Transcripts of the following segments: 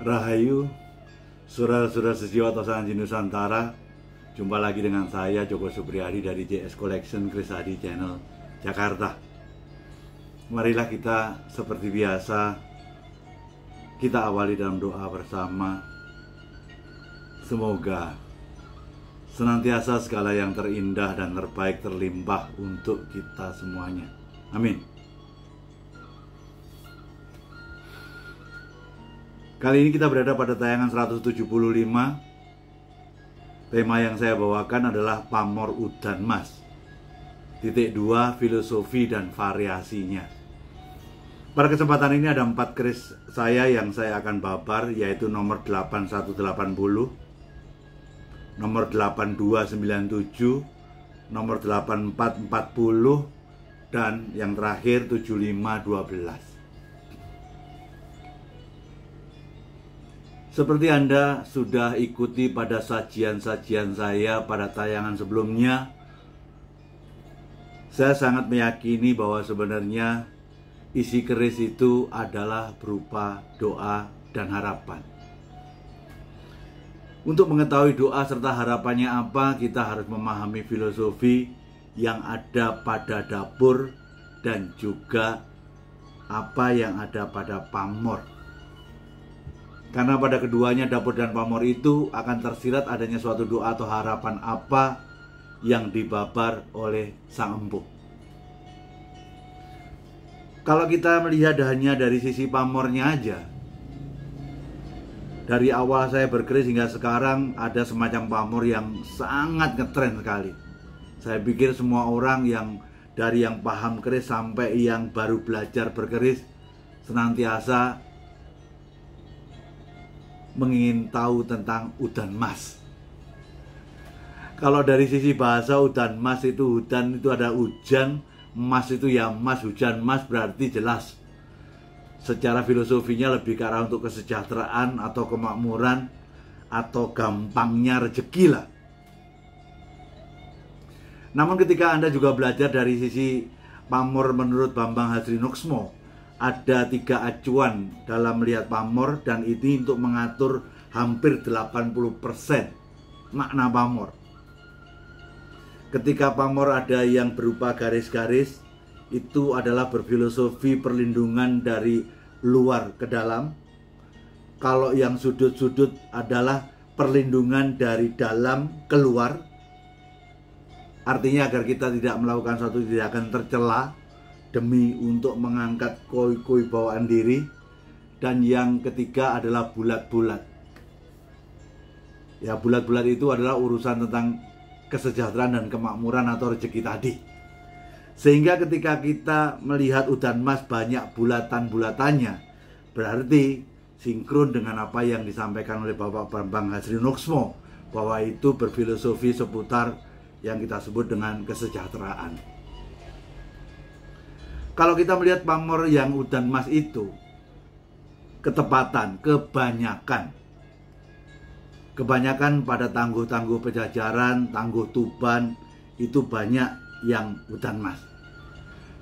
Rahayu, saudara-saudara sejawat Tosanji Nusantara. Jumpa lagi dengan saya Joko Supriyadi dari JS Collection Kris Hadi Channel Jakarta. Marilah kita seperti biasa, kita awali dalam doa bersama. Semoga senantiasa segala yang terindah dan terbaik terlimpah untuk kita semuanya. Amin. Kali ini kita berada pada tayangan 175. Tema yang saya bawakan adalah pamor udan mas. Titik 2, filosofi dan variasinya. Pada kesempatan ini ada 4 keris saya yang saya akan babar, yaitu nomor 8180, nomor 8297, nomor 8440, dan yang terakhir 7512. Seperti Anda sudah ikuti pada sajian-sajian saya pada tayangan sebelumnya, saya sangat meyakini bahwa sebenarnya isi keris itu adalah berupa doa dan harapan. Untuk mengetahui doa serta harapannya apa, kita harus memahami filosofi yang ada pada dapur dan juga apa yang ada pada pamor. Karena pada keduanya, dapur dan pamor itu, akan tersirat adanya suatu doa atau harapan apa yang dibabar oleh sang empu. Kalau kita melihat hanya dari sisi pamornya aja, dari awal saya berkeris hingga sekarang ada semacam pamor yang sangat ngetren sekali. Saya pikir semua orang yang dari yang paham keris sampai yang baru belajar berkeris senantiasa mengingin tahu tentang udan mas. Kalau dari sisi bahasa, udan mas itu, udan itu ada hujan, mas itu ya mas, hujan mas berarti jelas. Secara filosofinya lebih ke arah untuk kesejahteraan atau kemakmuran atau gampangnya rezeki lah. Namun ketika Anda juga belajar dari sisi pamor menurut Bambang Hadrinoksmo, ada 3 acuan dalam melihat pamor, dan ini untuk mengatur hampir 80% makna pamor. Ketika pamor ada yang berupa garis-garis, itu adalah berfilosofi perlindungan dari luar ke dalam. Kalau yang sudut-sudut adalah perlindungan dari dalam ke luar. Artinya agar kita tidak melakukan suatu tindakan tercela demi untuk mengangkat koi-koi bawaan diri. Dan yang ketiga adalah bulat-bulat. Ya, bulat-bulat itu adalah urusan tentang kesejahteraan dan kemakmuran atau rezeki tadi. Sehingga ketika kita melihat udan mas banyak bulatan-bulatannya, berarti sinkron dengan apa yang disampaikan oleh Bapak Bambang Hadrinoksmo, bahwa itu berfilosofi seputar yang kita sebut dengan kesejahteraan. Kalau kita melihat pamor yang udan mas itu, ketepatan, kebanyakan pada tangguh-tangguh Pejajaran, tangguh Tuban, itu banyak yang udan mas.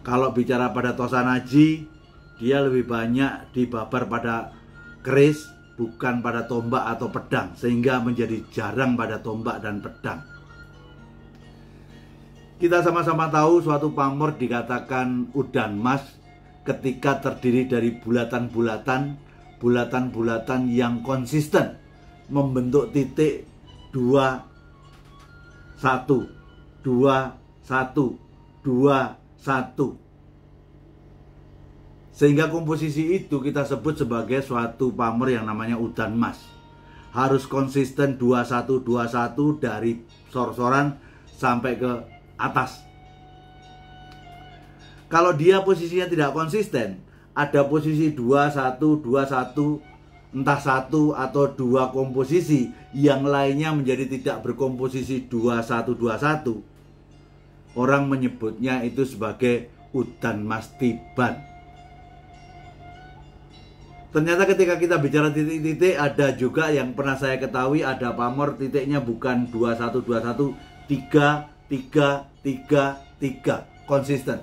Kalau bicara pada Tosanaji, dia lebih banyak dibabar pada keris, bukan pada tombak atau pedang, sehingga menjadi jarang pada tombak dan pedang. Kita sama-sama tahu suatu pamor dikatakan udan mas ketika terdiri dari bulatan-bulatan yang konsisten membentuk titik 2 1 2 1 2 1. Sehingga komposisi itu kita sebut sebagai suatu pamor yang namanya udan mas. Harus konsisten 21 21 dari sor-soran sampai ke atas. Kalau dia posisinya tidak konsisten, ada posisi 21 21, entah 1 atau 2 komposisi, yang lainnya menjadi tidak berkomposisi 21 21. Orang menyebutnya itu sebagai udan mas tiban. Ternyata ketika kita bicara titik-titik, ada juga yang pernah saya ketahui ada pamor titiknya bukan 21 21, 3 3 3 3, konsisten.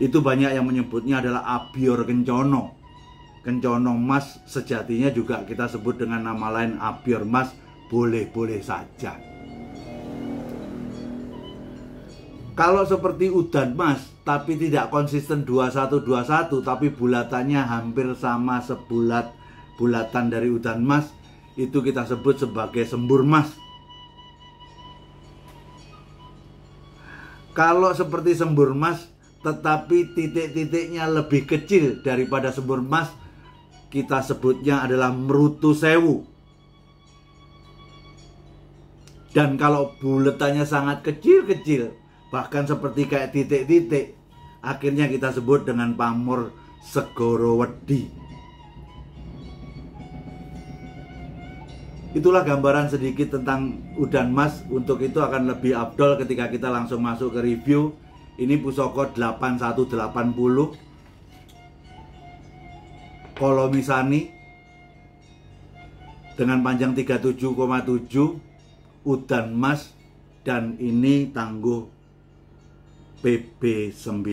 Itu banyak yang menyebutnya adalah Abiyor Kencono. Kencana emas sejatinya juga kita sebut dengan nama lain apior emas, boleh-boleh saja. Kalau seperti udan emas tapi tidak konsisten 21-21 tapi bulatannya hampir sama bulatan dari udan emas, itu kita sebut sebagai sembur emas. Kalau seperti sembur emas tetapi titik-titiknya lebih kecil daripada sembur emas, kita sebutnya adalah mrutu sewu. Dan kalau buletannya sangat kecil-kecil, bahkan seperti kayak titik-titik, akhirnya kita sebut dengan pamor segoro wedi. Itulah gambaran sedikit tentang udan emas. Untuk itu akan lebih afdol ketika kita langsung masuk ke review. Ini pusaka 8180 Kolomisani dengan panjang 37,7, udan emas, dan ini tangguh PB9.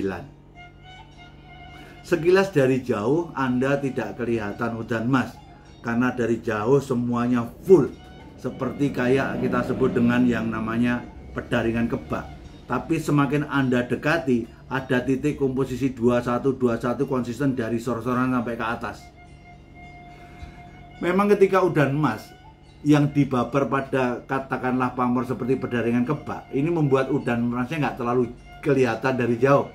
Sekilas dari jauh Anda tidak kelihatan udan emas karena dari jauh semuanya full, seperti kayak kita sebut dengan yang namanya pedaringan kebak. Tapi semakin Anda dekati, ada titik komposisi 21-21 konsisten dari sor-soran sampai ke atas. Memang ketika udan emas yang dibabar pada katakanlah pamor seperti pedaringan kebak, ini membuat udan emasnya nggak terlalu kelihatan dari jauh.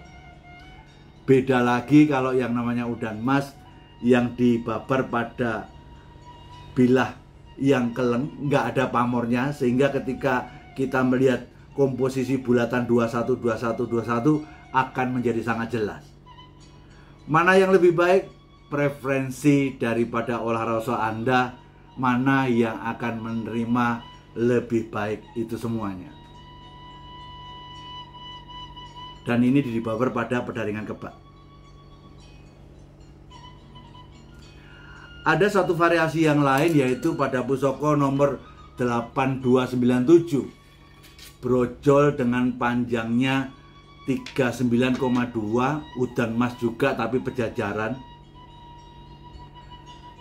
Beda lagi kalau yang namanya udan emas yang dibabar pada bilah yang keleng, nggak ada pamornya, sehingga ketika kita melihat komposisi bulatan 21-21-21 akan menjadi sangat jelas. Mana yang lebih baik? Preferensi daripada olahraga Anda, mana yang akan menerima lebih baik, itu semuanya. Dan ini dibabar pada pedaringan kebak. Ada satu variasi yang lain, yaitu pada pusaka nomor 8297, brojol dengan panjangnya 39,2, udan emas juga tapi pejajaran.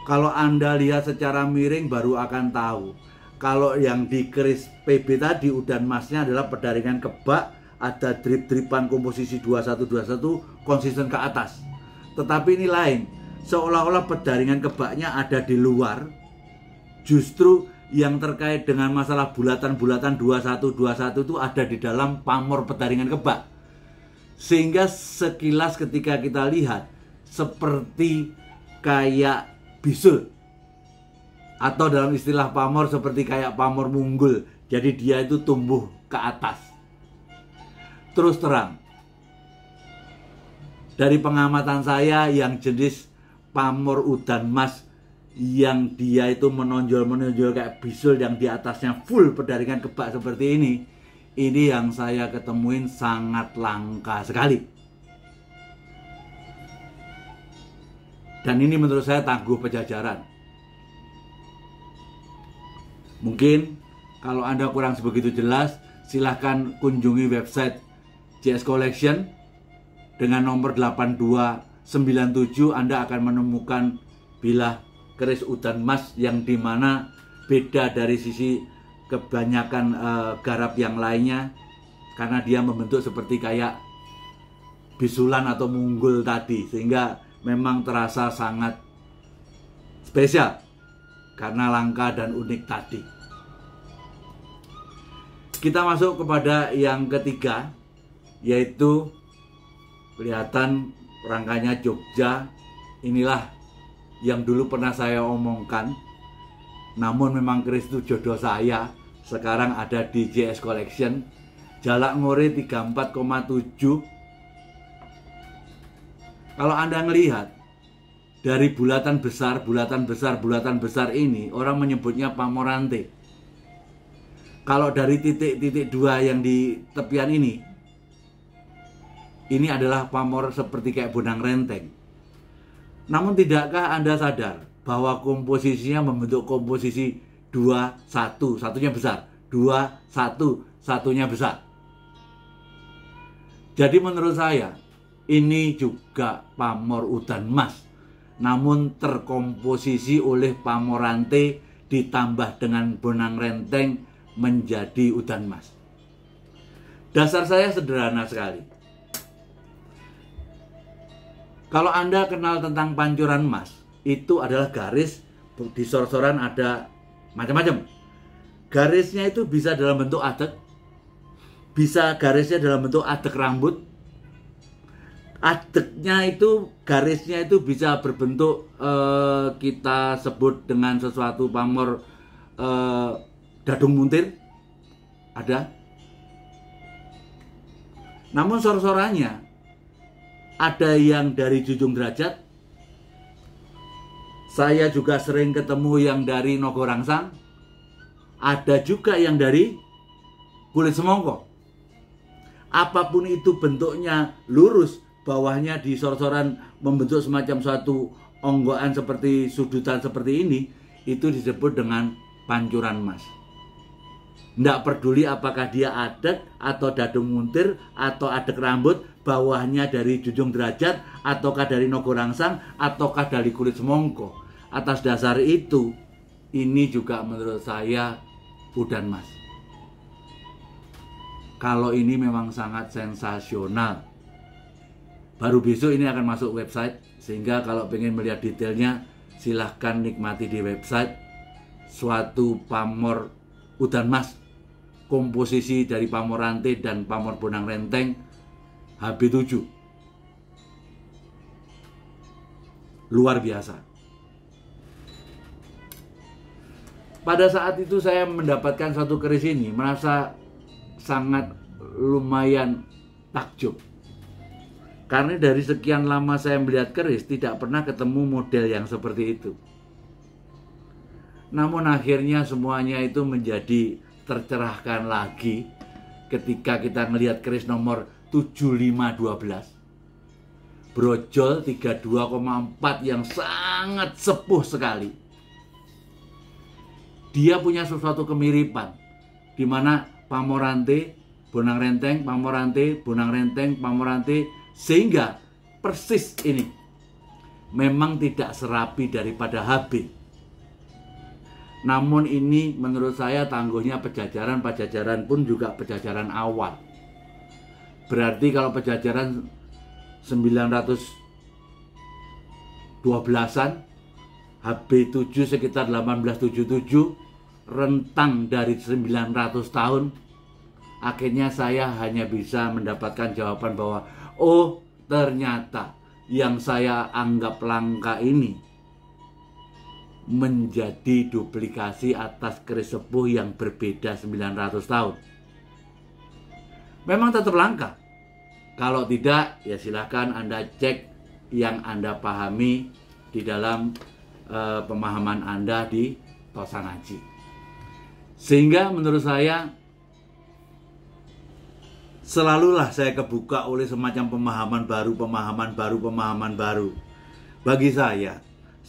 Kalau Anda lihat secara miring baru akan tahu. Kalau yang di keris PB tadi udan emasnya adalah pedaringan kebak, ada drip-dripan komposisi 21-21 konsisten ke atas. Tetapi ini lain, seolah-olah pedaringan kebaknya ada di luar. Justru yang terkait dengan masalah bulatan-bulatan 21-21 itu ada di dalam pamor pedaringan kebak. Sehingga sekilas ketika kita lihat seperti kayak bisul, atau dalam istilah pamor seperti kayak pamor munggul. Jadi dia itu tumbuh ke atas. Terus terang, dari pengamatan saya yang jenis pamor udan emas yang dia itu menonjol kayak bisul yang di atasnya full pedaringan kebak seperti ini yang saya ketemuin sangat langka sekali. Dan ini menurut saya tangguh pejajaran. Mungkin kalau Anda kurang sebegitu jelas, silahkan kunjungi website JS Collection dengan nomor 8297. Anda akan menemukan bilah keris udan emas yang dimana beda dari sisi kebanyakan garap yang lainnya, karena dia membentuk seperti kayak bisulan atau munggul tadi, sehingga memang terasa sangat spesial karena langka dan unik tadi. Kita masuk kepada yang ketiga, yaitu kelihatan rangkanya Jogja. Inilah yang dulu pernah saya omongkan, namun memang keris itu jodoh saya. Sekarang ada di JS Collection, jalak ngore 34,7. Kalau Anda melihat dari bulatan besar ini, orang menyebutnya pamorante. Kalau dari titik-titik dua yang di tepian ini adalah pamor seperti kayak bonang renteng. Namun tidakkah Anda sadar bahwa komposisinya membentuk komposisi 2-1, satunya besar, 2-1, satunya besar. Jadi menurut saya ini juga pamor udan emas. namun terkomposisi oleh pamorante ditambah dengan bonang renteng menjadi udan mas. Dasar saya sederhana sekali. Kalau Anda kenal tentang pancuran emas, itu adalah garis, di sor-soran ada macam-macam. Garisnya itu bisa dalam bentuk adek, bisa garisnya dalam bentuk adek rambut. Adeknya itu, garisnya itu bisa berbentuk kita sebut dengan sesuatu pamor dadung muntir, ada. Namun sor-sorannya ada yang dari Junjung Derajat. Saya juga sering ketemu yang dari Nogo Rangsang. Ada juga yang dari kulit semongko. Apapun itu bentuknya lurus, bawahnya di sor-soran membentuk semacam suatu onggokan seperti sudutan seperti ini, itu disebut dengan pancuran emas. Tidak peduli apakah dia adek atau dadung muntir atau adek rambut, bawahnya dari Junjung Derajat ataukah dari Nogo Rangsang ataukah dari kulit semongko. Atas dasar itu, ini juga menurut saya udan mas. Kalau ini memang sangat sensasional. Baru besok ini akan masuk website, sehingga kalau pengen melihat detailnya silahkan nikmati di website. Suatu pamor udan mas, komposisi dari pamorante dan pamor bonang renteng HB7. Luar biasa. Pada saat itu saya mendapatkan satu keris ini, merasa sangat lumayan takjub. Karena dari sekian lama saya melihat keris, tidak pernah ketemu model yang seperti itu. Namun akhirnya semuanya itu menjadi tercerahkan lagi ketika kita melihat keris nomor 7512. Brojol 32,4 yang sangat sepuh sekali. Dia punya sesuatu kemiripan, di mana pamorante, bonang renteng, pamorante, bonang renteng, pamorante, sehingga persis ini memang tidak serapi daripada HB. Namun ini menurut saya tangguhnya Pejajaran. Pajajaran pun juga Pejajaran awal. Berarti kalau Pejajaran 912-an, HB7 sekitar 1877, rentang dari 900 tahun. Akhirnya saya hanya bisa mendapatkan jawaban bahwa oh, ternyata yang saya anggap langka ini menjadi duplikasi atas keris sepuh yang berbeda 900 tahun. Memang tetap langka. Kalau tidak, ya silahkan Anda cek yang Anda pahami di dalam pemahaman Anda di Tosanaji. Sehingga menurut saya selalulah saya kebuka oleh semacam pemahaman baru. Bagi saya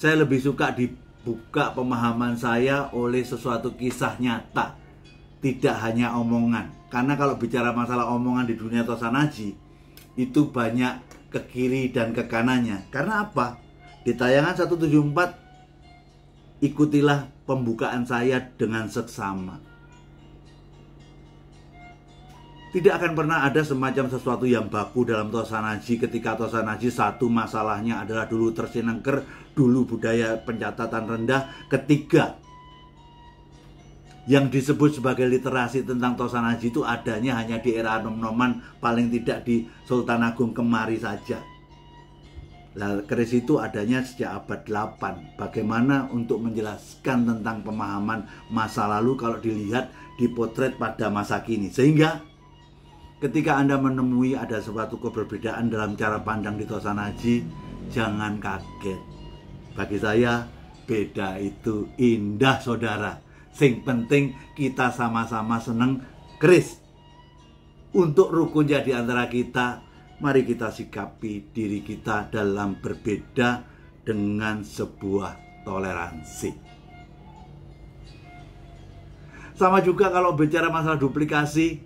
lebih suka dibuka pemahaman saya oleh sesuatu kisah nyata, tidak hanya omongan. Karena kalau bicara masalah omongan di dunia Tosanaji, itu banyak ke kiri dan ke kanannya. Karena apa? Di tayangan 174, ikutilah pembukaan saya dengan seksama. Tidak akan pernah ada semacam sesuatu yang baku dalam Tosanaji ketika Tosanaji satu masalahnya adalah dulu tersinengker, dulu budaya pencatatan rendah. Ketiga, yang disebut sebagai literasi tentang Tosanaji itu adanya hanya di era Anom-Noman, paling tidak di Sultan Agung Kemari saja. Lah, keris itu adanya sejak abad 8. Bagaimana untuk menjelaskan tentang pemahaman masa lalu kalau dilihat dipotret pada masa kini. Sehingga ketika Anda menemui ada suatu keberbedaan dalam cara pandang di Tosanaji, jangan kaget. Bagi saya, beda itu indah, saudara. Sing penting kita sama-sama seneng keris. Untuk rukun jadi antara kita, mari kita sikapi diri kita dalam berbeda dengan sebuah toleransi. Sama juga kalau bicara masalah duplikasi,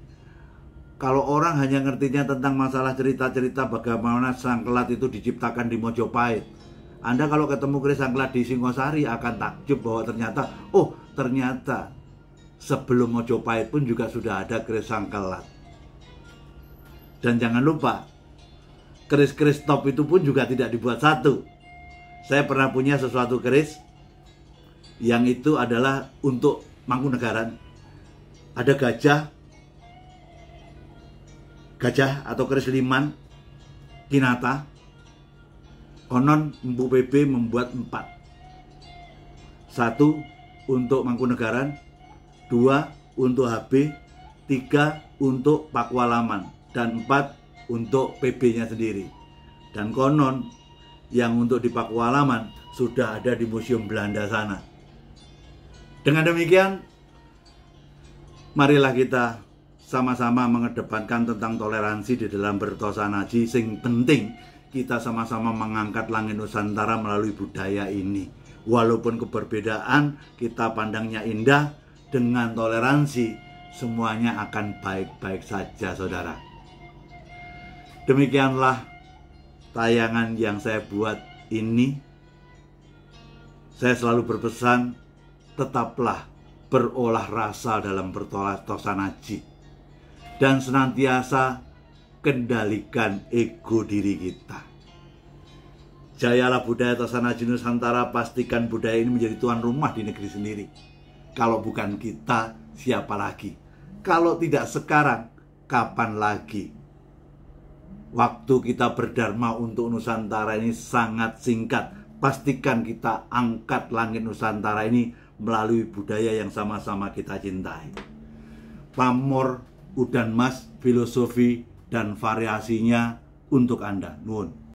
kalau orang hanya ngertinya tentang masalah cerita-cerita bagaimana sang kelat itu diciptakan di Mojopahit, Anda kalau ketemu keris sangklat di Singosari akan takjub bahwa ternyata sebelum Mojopahit pun juga sudah ada keris sangklat. Dan jangan lupa, keris-keris top itu pun juga tidak dibuat satu. Saya pernah punya sesuatu keris yang itu adalah untuk Mangkunegaran. Ada gajah atau keris liman Kinata. Konon Empu PB membuat 4. 1 untuk Mangkunegaran, 2 untuk HB, 3 untuk Pakualaman, dan 4 untuk PB-nya sendiri. Dan konon yang untuk di Pakualaman sudah ada di Museum Belanda sana. Dengan demikian, marilah kita sama-sama mengedepankan tentang toleransi di dalam bertosanaji. Sing penting kita sama-sama mengangkat langit Nusantara melalui budaya ini. Walaupun keberbedaan kita pandangnya indah, dengan toleransi semuanya akan baik-baik saja, saudara. Demikianlah tayangan yang saya buat ini. Saya selalu berpesan, tetaplah berolah rasa dalam bertosanaji dan senantiasa kendalikan ego diri kita. Jayalah budaya Tosanaji Nusantara, pastikan budaya ini menjadi tuan rumah di negeri sendiri. Kalau bukan kita, siapa lagi? Kalau tidak sekarang, kapan lagi? Waktu kita berdharma untuk Nusantara ini sangat singkat. Pastikan kita angkat langit Nusantara ini melalui budaya yang sama-sama kita cintai. Pamor, udan mas, filosofi, dan variasinya untuk Anda. Nuhun.